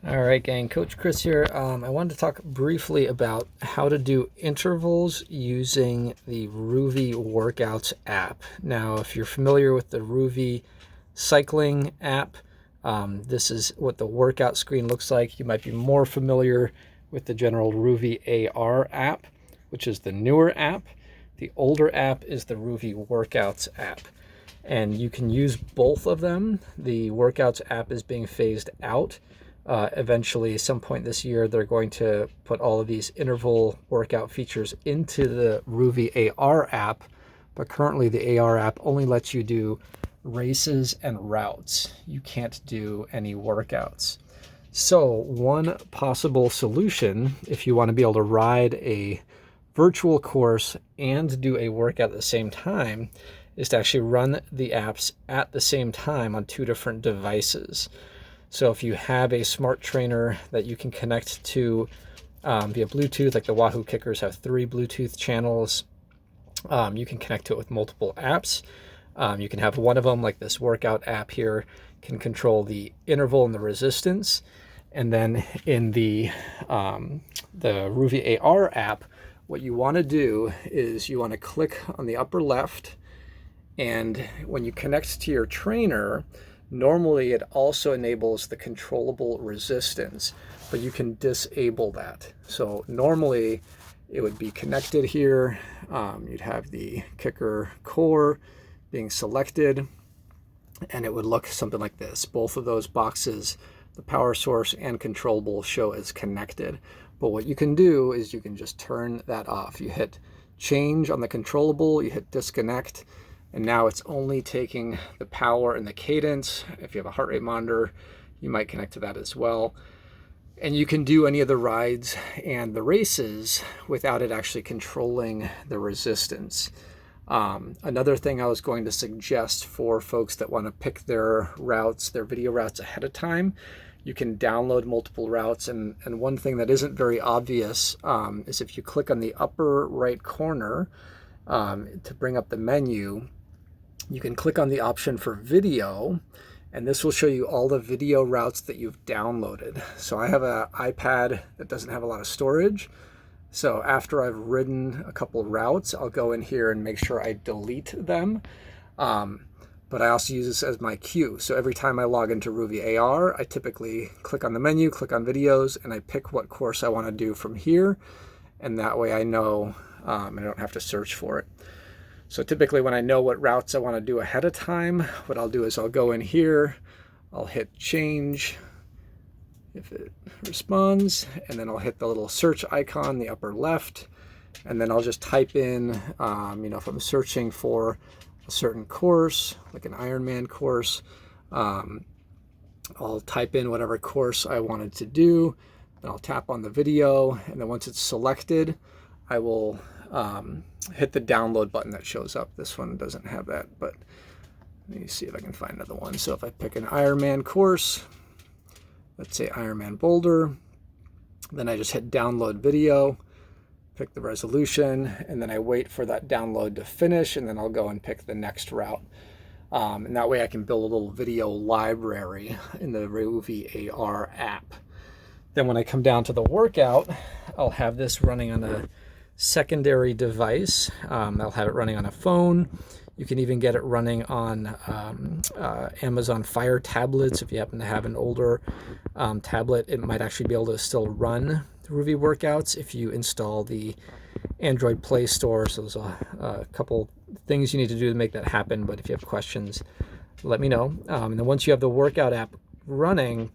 All right, gang, Coach Chris here. I wanted to talk briefly about how to do intervals using the ROUVY Workouts app. Now, if you're familiar with the ROUVY cycling app, this is what the workout screen looks like. You might be more familiar with the general ROUVY AR app, which is the newer app. The older app is the ROUVY Workouts app. And you can use both of them. The Workouts app is being phased out. Eventually, at some point this year, they're going to put all of these interval workout features into the ROUVY AR app. But currently, the AR app only lets you do races and routes. You can't do any workouts. So one possible solution, if you want to be able to ride a virtual course and do a workout at the same time, is to actually run the apps at the same time on two different devices. So if you have a smart trainer that you can connect to via Bluetooth, like the Wahoo Kickers have 3 Bluetooth channels, you can connect to it with multiple apps. You can have one of them, like this workout app here, can control the interval and the resistance. And then in the ROUVY AR app, what you want to do is you want to click on the upper left, and when you connect to your trainer, normally it also enables the controllable resistance, but you can disable that. So normally it would be connected here. You'd have the kicker core being selected, and it would look something like this. Both of those boxes, the power source and controllable, show as connected. But what you can do is you can just turn that off. You hit change on the controllable, you hit disconnect, and now it's only taking the power and the cadence. If you have a heart rate monitor, you might connect to that as well. And you can do any of the rides and the races without it actually controlling the resistance. Another thing I was going to suggest for folks that want to pick their routes, their video routes ahead of time, you can download multiple routes. And one thing that isn't very obvious is if you click on the upper right corner to bring up the menu, you can click on the option for video, and this will show you all the video routes that you've downloaded. So I have an iPad that doesn't have a lot of storage. So after I've ridden a couple routes, I'll go in here and make sure I delete them. But I also use this as my cue. So every time I log into ROUVY AR, I typically click on the menu, click on videos, and I pick what course I want to do from here. And that way I know I don't have to search for it. So typically when I know what routes I want to do ahead of time, what I'll do is I'll go in here, I'll hit change if it responds, and then I'll hit the little search icon in the upper left, and then I'll just type in, if I'm searching for a certain course, like an Ironman course, I'll type in whatever course I wanted to do, then I'll tap on the video, and then once it's selected, I will hit the download button that shows up. This one doesn't have that, but let me see if I can find another one. So if I pick an Ironman course, let's say Ironman Boulder, then I just hit download video, pick the resolution, and then I wait for that download to finish, and then I'll go and pick the next route. And that way I can build a little video library in the ROUVY AR app. Then when I come down to the workout, I'll have this running on a secondary device. I'll have it running on a phone. You can even get it running on Amazon Fire tablets. If you happen to have an older tablet, it might actually be able to still run ROUVY workouts if you install the Android Play Store. So there's a couple things you need to do to make that happen, but if you have questions, let me know. And then once you have the workout app running,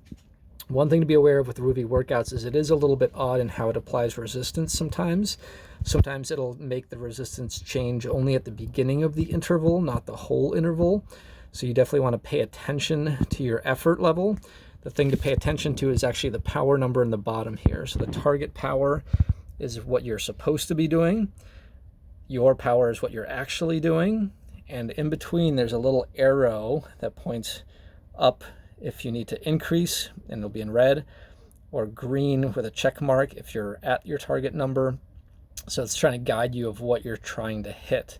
one thing to be aware of with ROUVY workouts is it is a little bit odd in how it applies resistance sometimes. Sometimes it'll make the resistance change only at the beginning of the interval, not the whole interval. So you definitely want to pay attention to your effort level. The thing to pay attention to is actually the power number in the bottom here. So the target power is what you're supposed to be doing. Your power is what you're actually doing. And in between, there's a little arrow that points up if you need to increase, and it'll be in red, or green with a check mark if you're at your target number. So it's trying to guide you of what you're trying to hit.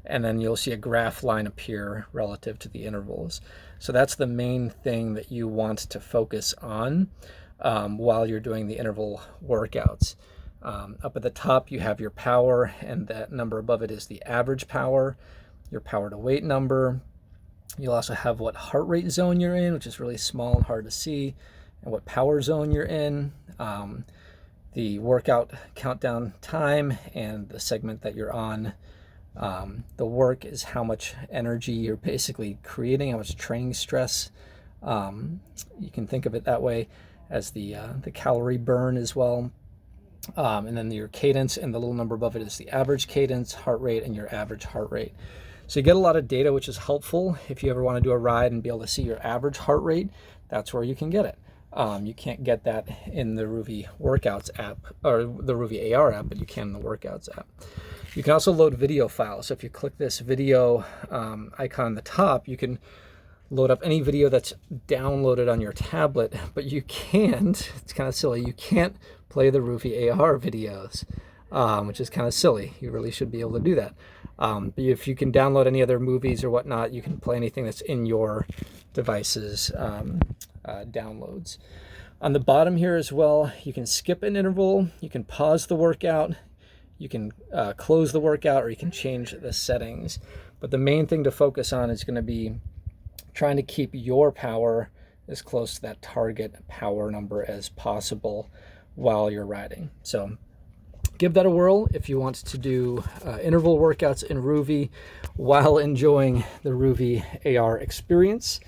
And then you'll see a graph line appear relative to the intervals. So that's the main thing that you want to focus on. while you're doing the interval workouts. Up at the top, you have your power, and that number above it is the average power, your power to weight number. You'll also have what heart rate zone you're in, which is really small and hard to see, and what power zone you're in, the workout countdown time, and the segment that you're on. The work is how much energy you're basically creating, how much training stress. You can think of it that way as the calorie burn as well. And then your cadence, and the little number above it is the average cadence, heart rate, and your average heart rate. So you get a lot of data, which is helpful. If you ever want to do a ride and be able to see your average heart rate, that's where you can get it. You can't get that in the ROUVY Workouts app, or the ROUVY AR app, but you can in the Workouts app. You can also load video files. So if you click this video icon on the top, you can load up any video that's downloaded on your tablet, but you can't, it's kind of silly, you can't play the ROUVY AR videos, which is kind of silly. You really should be able to do that. But if you can download any other movies or whatnot, you can play anything that's in your device's downloads. On the bottom here as well, you can skip an interval, you can pause the workout, you can close the workout, or you can change the settings. But the main thing to focus on is going to be trying to keep your power as close to that target power number as possible while you're riding. So give that a whirl if you want to do interval workouts in ROUVY while enjoying the ROUVY AR experience.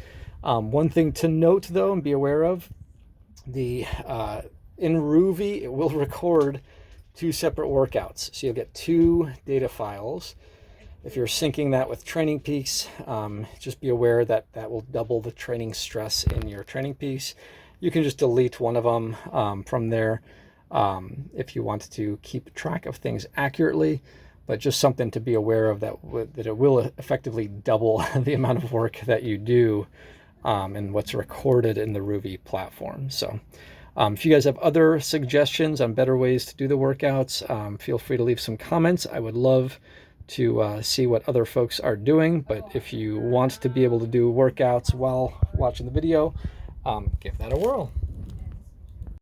One thing to note though, and be aware of, in ROUVY it will record 2 separate workouts. So you'll get 2 data files. If you're syncing that with Training Peaks, just be aware that that will double the training stress in your Training Peaks. You can just delete one of them from there if you want to keep track of things accurately, but just something to be aware of, that it will effectively double the amount of work that you do and what's recorded in the ROUVY platform. So if you guys have other suggestions on better ways to do the workouts, feel free to leave some comments. I would love to see what other folks are doing, but if you want to be able to do workouts while watching the video, give that a whirl.